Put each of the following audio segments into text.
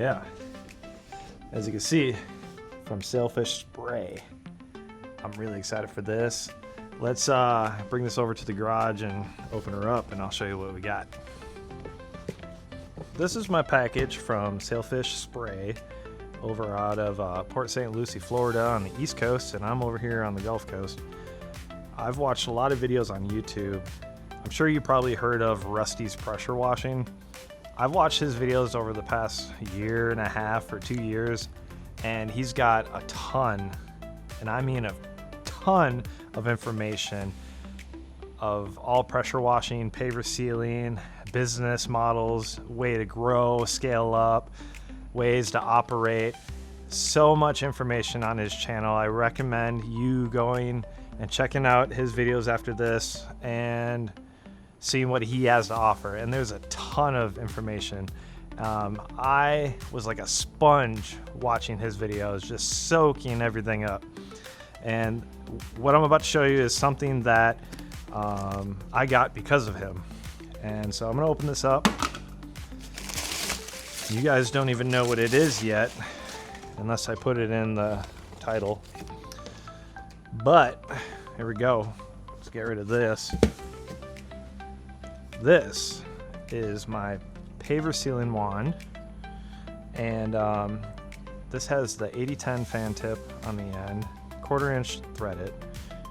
Yeah, as you can see from Sailfish Spray, I'm really excited for this. Let's bring this over to the garage and open her up, and I'll show you what we got. This is my package from Sailfish Spray over out of Port St. Lucie, Florida on the East Coast, and I'm over here on the Gulf Coast. I've watched a lot of videos on YouTube. I'm sure you probably heard of Rusty's pressure washing. I've watched his videos over the past year and a half or 2 years, and he's got a ton, and I mean a ton of information of all pressure washing, paver sealing, business models, way to grow, scale up, ways to operate. So much information on his channel. I recommend you going and checking out his videos after this and seeing what he has to offer. And there's a ton of information. I was like a sponge watching his videos, just soaking everything up. And what I'm about to show you is something that I got because of him. And so I'm gonna open this up. You guys don't even know what it is yet, unless I put it in the title. But here we go. Let's get rid of this. This is my paver sealing wand, and this has the 8010 fan tip on the end, 1/4 inch threaded,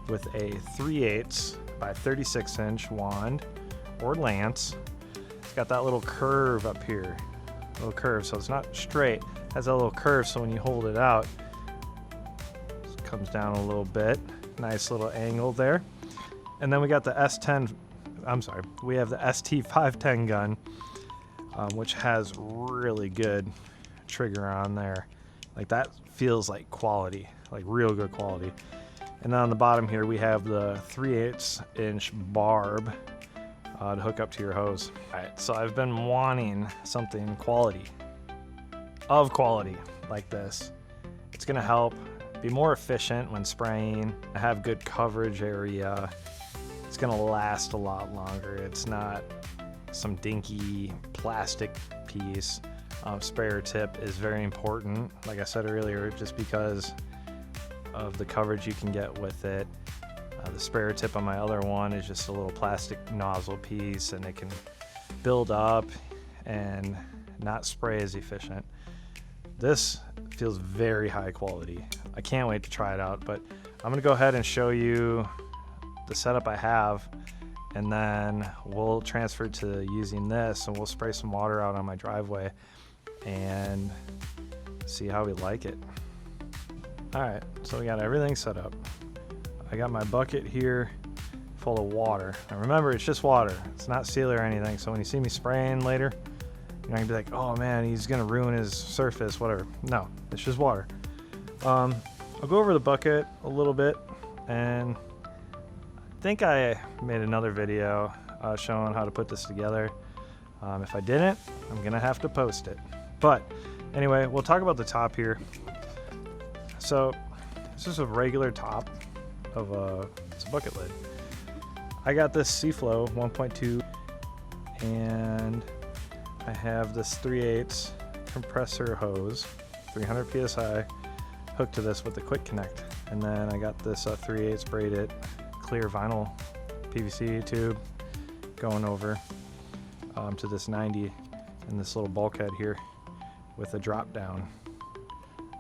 with a 3/8 by 36 inch wand or lance. It's got that little curve up here, little curve, so it's not straight. It has a little curve, so when you hold it out, it comes down a little bit. Nice little angle there. And then we got the we have the ST510 gun, which has really good trigger on there. Like, that feels like quality, like real good quality. And then on the bottom here we have the 3/8 inch barb to hook up to your hose. All right, so I've been wanting something quality like this. It's gonna help be more efficient when spraying, have good coverage area. It's gonna last a lot longer. It's not some dinky plastic piece. Sprayer tip is very important, like I said earlier, just because of the coverage you can get with it. The sprayer tip on my other one is just a little plastic nozzle piece, and it can build up and not spray as efficient. This feels very high quality. I can't wait to try it out, but I'm gonna go ahead and show you the setup I have, and then we'll transfer to using this, and we'll spray some water out on my driveway and see how we like it. All right, so we got everything set up. I got my bucket here full of water. And remember, it's just water. It's not sealer or anything. So when you see me spraying later, you're not gonna be like, oh man, he's gonna ruin his surface, whatever. No, it's just water. I'll go over the bucket a little bit, and I think I made another video showing how to put this together. If I didn't, I'm gonna have to post it. But anyway, we'll talk about the top here. So this is a regular top of it's a bucket lid. I got this Seaflow 1.2, and I have this 3/8 compressor hose, 300 psi, hooked to this with a quick connect. And then I got this 3/8 braided clear vinyl PVC tube going over to this 90 and this little bulkhead here with a drop down.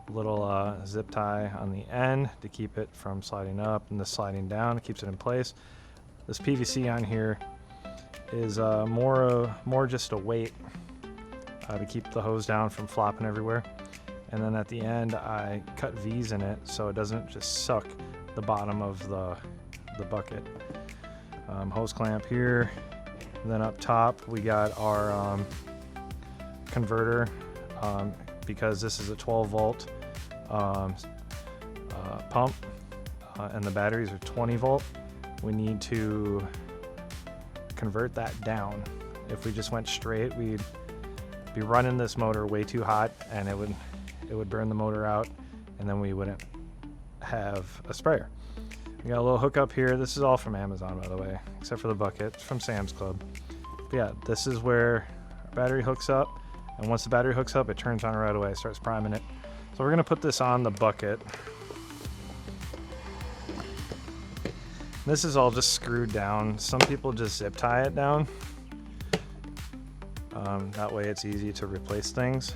Little zip tie on the end to keep it from sliding up, and this sliding down, it keeps it in place. This PVC on here is more just a weight to keep the hose down from flopping everywhere. And then at the end I cut V's in it so it doesn't just suck the bottom of the bucket. Hose clamp here, and then up top we got our converter, because this is a 12 volt pump, and the batteries are 20 volt. We need to convert that down. If we just went straight, we'd be running this motor way too hot, and it would burn the motor out, and then we wouldn't have a sprayer. We got a little hookup here. This is all from Amazon, by the way, except for the bucket. It's from Sam's Club. But yeah, this is where our battery hooks up, And once the battery hooks up, it turns on right away, starts priming it. So we're gonna put this on the bucket. This is all just screwed down. Some people just zip tie it down. That way it's easy to replace things.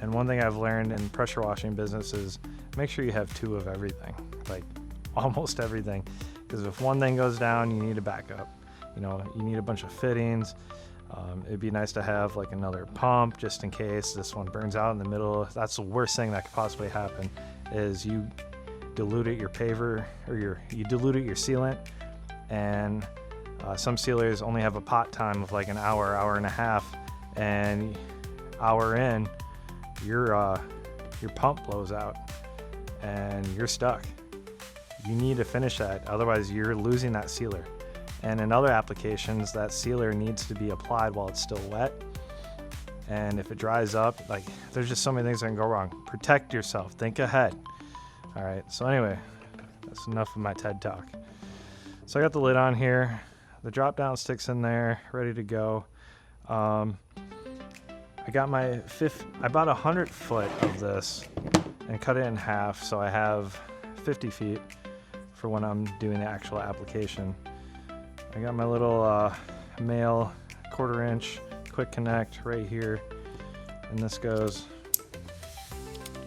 And one thing I've learned in pressure washing business is make sure you have 2 of everything, like almost everything. Because if one thing goes down, you need a backup. You know, you need a bunch of fittings. It'd be nice to have like another pump just in case this one burns out in the middle. That's the worst thing that could possibly happen, is you diluted your paver, or you diluted your sealant, and some sealers only have a pot time of like an hour, hour and a half, and hour in, your pump blows out and you're stuck. You need to finish that, otherwise you're losing that sealer. And in other applications, that sealer needs to be applied while it's still wet. And if it dries up, like, there's just so many things that can go wrong. Protect yourself, think ahead. All right, so anyway, that's enough of my TED talk. So I got the lid on here, the drop down stick's in there, ready to go. I got I bought 100 foot of this and cut it in half, so I have 50 feet for when I'm doing the actual application. I got my little male 1/4 inch quick connect right here, and this goes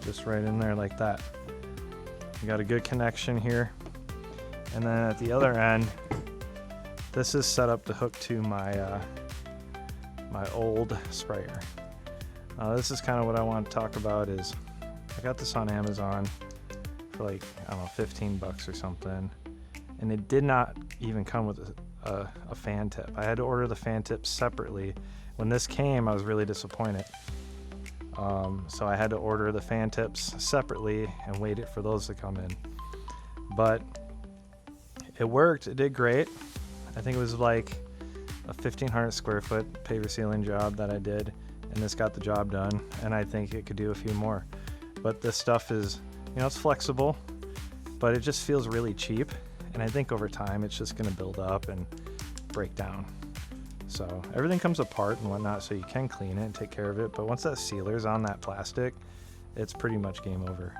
just right in there like that. You got a good connection here, and then at the other end, this is set up to hook to my my old sprayer. This is kind of what I want to talk about. Is I got this on Amazon for like, I don't know, 15 bucks or something, and it did not even come with a fan tip. I had to order the fan tip separately. When this came, I was really disappointed. So I had to order the fan tips separately and waited for those to come in. But it worked. It did great. I think it was like a 1,500 square foot paver sealing job that I did, and this got the job done. And I think it could do a few more. But this stuff is, you know, it's flexible, but it just feels really cheap. And I think over time it's just going to build up and break down. So everything comes apart and whatnot, so you can clean it and take care of it. But once that sealer's on that plastic, it's pretty much game over.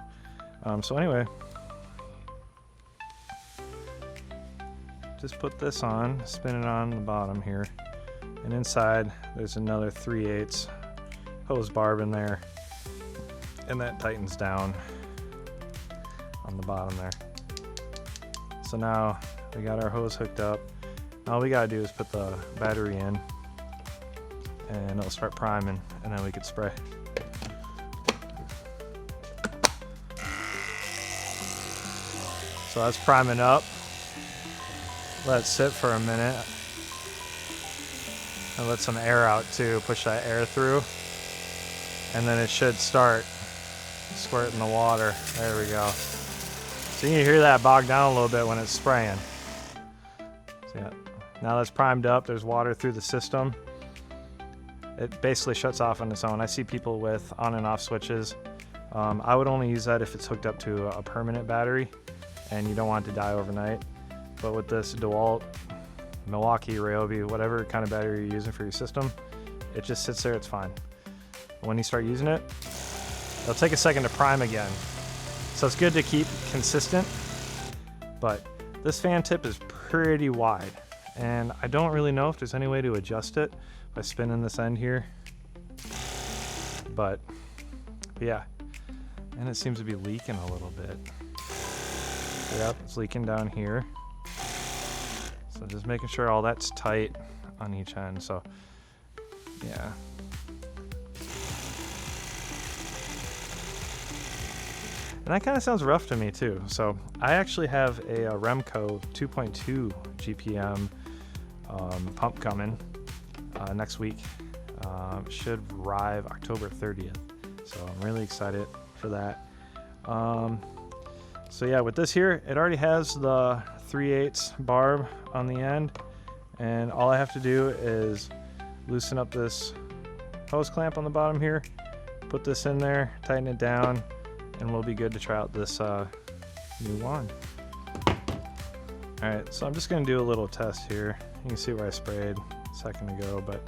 So anyway, just put this on, spin it on the bottom here. And inside there's another 3/8 hose barb in there. And that tightens down on the bottom there. So now we got our hose hooked up. All we gotta do is put the battery in, and it'll start priming, and then we could spray. So that's priming up. Let it sit for a minute. And let some air out too, push that air through. And then it should start squirting the water. There we go. So you can hear that bog down a little bit when it's spraying. So yeah, now that's primed up, there's water through the system. It basically shuts off on its own. I see people with on and off switches. I would only use that if it's hooked up to a permanent battery and you don't want it to die overnight. But with this DeWalt, Milwaukee, Ryobi, whatever kind of battery you're using for your system, it just sits there, it's fine. When you start using it, it'll take a second to prime again. So it's good to keep consistent, but this fan tip is pretty wide, and I don't really know if there's any way to adjust it by spinning this end here, but yeah, and it seems to be leaking a little bit. Yep, it's leaking down here. So just making sure all that's tight on each end. So yeah. And that kind of sounds rough to me too. So I actually have a Remco 2.2 GPM pump coming next week. Should arrive October 30th. So I'm really excited for that. So yeah, with this here, it already has the 3/8 barb on the end, and all I have to do is loosen up this hose clamp on the bottom here, put this in there, tighten it down, and we'll be good to try out this new wand. Alright, so I'm just going to do a little test here. You can see where I sprayed a second ago, but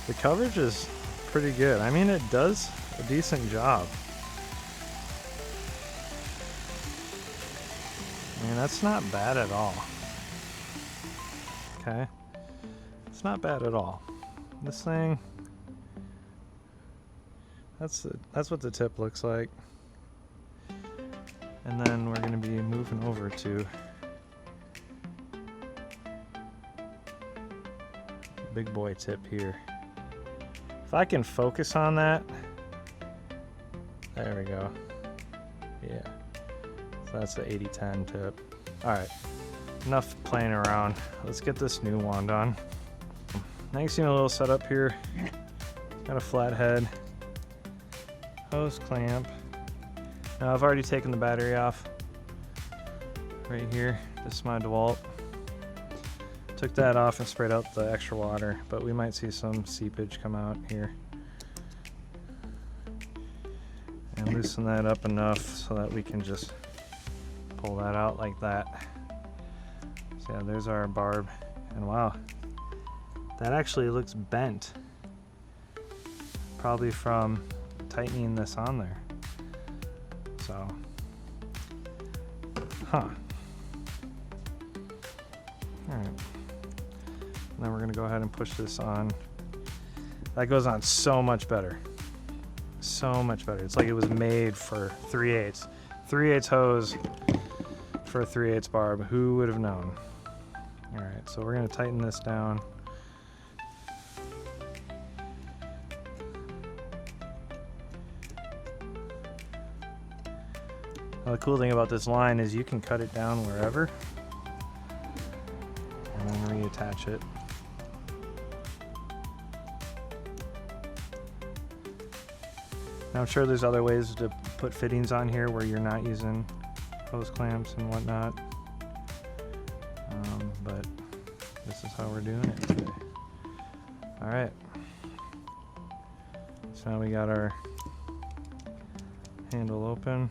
The coverage is pretty good. I mean, it does a decent job. I mean, that's not bad at all. Okay. It's not bad at all. This thing, that's what the tip looks like. And then we're going to be moving over to big boy tip here. If I can focus on that, there we go. Yeah, so that's the 80-10 tip. All right, enough playing around. Let's get this new wand on. Nice, little setup here. Got a flat head, hose clamp. Now I've already taken the battery off. Right here, this is my DeWalt. Took that off and sprayed out the extra water, but we might see some seepage come out here. And loosen that up enough so that we can just pull that out like that. So yeah, there's our barb. And wow, that actually looks bent. Probably from tightening this on there. So, Alright. Now we're gonna go ahead and push this on. That goes on so much better. So much better. It's like it was made for 3/8. 3/8 hose for a 3/8 barb. Who would have known? Alright, so we're gonna tighten this down. Now, the cool thing about this line is you can cut it down wherever and then reattach it. Now I'm sure there's other ways to put fittings on here where you're not using hose clamps and whatnot, but this is how we're doing it today. Alright, so now we got our handle open.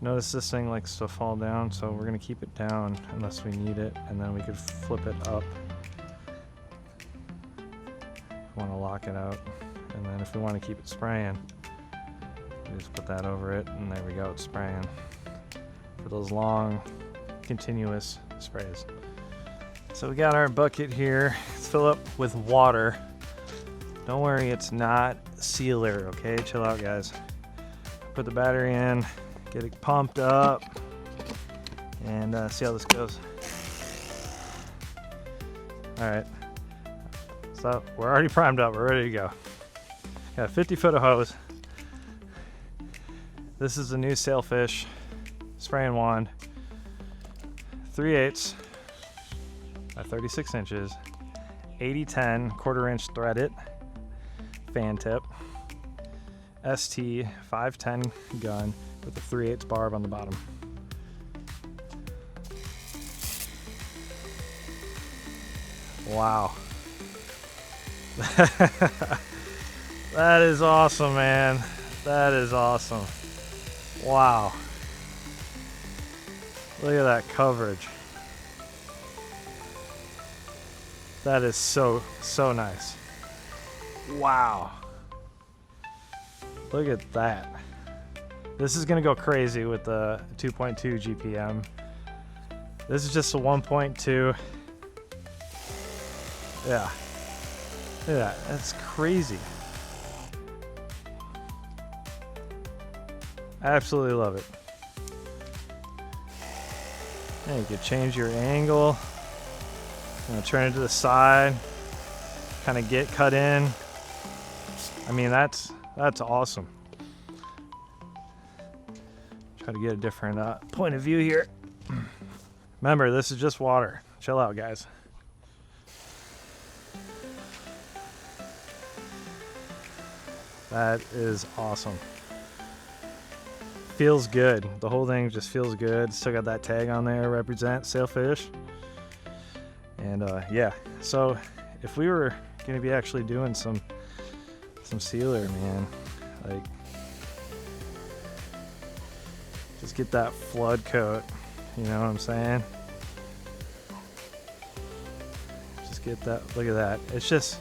Notice this thing likes to fall down, so we're going to keep it down unless we need it, and then we could flip it up if we want to lock it out. And then if we want to keep it spraying, we just put that over it, and there we go, it's spraying for those long continuous sprays. So we got our bucket here. Let's fill up with water. Don't worry, it's not sealer, okay? Chill out, guys. Put the battery in, get it pumped up, and see how this goes. All right, so we're already primed up, we're ready to go. Got 50 foot of hose. This is the new Sailfish spraying wand, 3/8 by 36 inches, 80-10 1/4 inch threaded fan tip, ST 510 gun with a 3/8 barb on the bottom. Wow. That is awesome, man. That is awesome. Wow. Look at that coverage. That is so nice. Wow. Look at that. This is gonna go crazy with the 2.2 GPM. This is just a 1.2. Yeah. Look at that. That's crazy. I absolutely love it. And you could change your angle. Turn it to the side. Kind of get cut in. I mean, that's awesome. Try to get a different point of view here. Remember, this is just water. Chill out, guys. That is awesome. Feels good. The whole thing just feels good. Still got that tag on there, represent Sailfish. And yeah, so if we were gonna be actually doing some sealer, man, like just get that flood coat, you know what I'm saying? Just get that, look at that. It's just,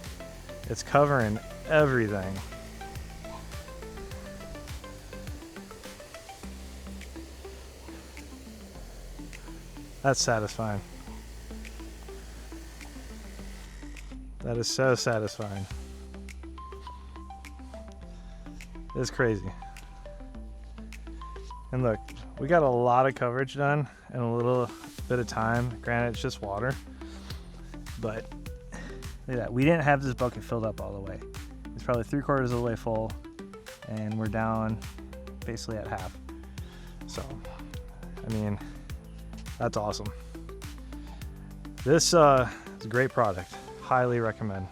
It's covering everything. That's satisfying. That is so satisfying. It's crazy. And look, we got a lot of coverage done in a little bit of time. Granted, it's just water, but look at that. We didn't have this bucket filled up all the way. It's probably 3/4 of the way full, and we're down basically at half. So, I mean, that's awesome. This is a great product. Highly recommend.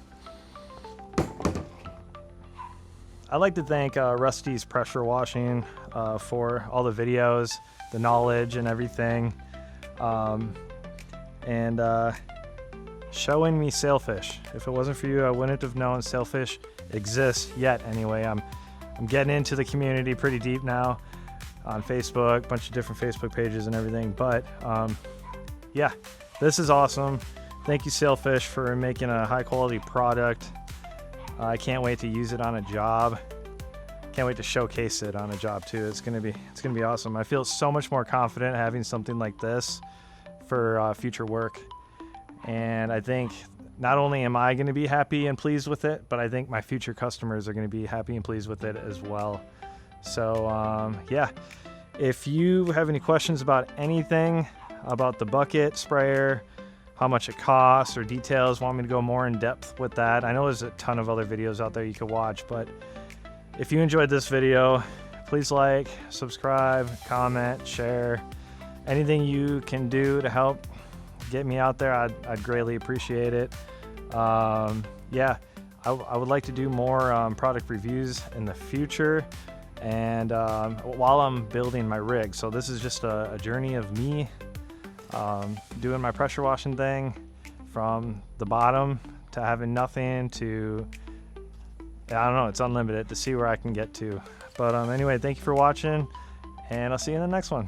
I'd like to thank Rusty's Pressure Washing for all the videos, the knowledge, and everything, and showing me Sailfish. If it wasn't for you, I wouldn't have known Sailfish exists yet. Anyway, I'm getting into the community pretty deep now on Facebook, a bunch of different Facebook pages and everything. But yeah, this is awesome. Thank you, Sailfish, for making a high quality product. I can't wait to use it on a job. Can't wait to showcase it on a job too. It's gonna be awesome. I feel so much more confident having something like this for future work. And I think not only am I gonna be happy and pleased with it, but I think my future customers are gonna be happy and pleased with it as well. So yeah, if you have any questions about anything about the bucket sprayer, how much it costs, or details, want me to go more in depth with that, I know there's a ton of other videos out there you could watch, but if you enjoyed this video, please like, subscribe, comment, share. Anything you can do to help get me out there, I'd greatly appreciate it. Yeah, I would like to do more product reviews in the future, and while I'm building my rig. So this is just a journey of me doing my pressure washing thing from the bottom to having nothing to, I don't know, it's unlimited to see where I can get to. But anyway, thank you for watching, and I'll see you in the next one.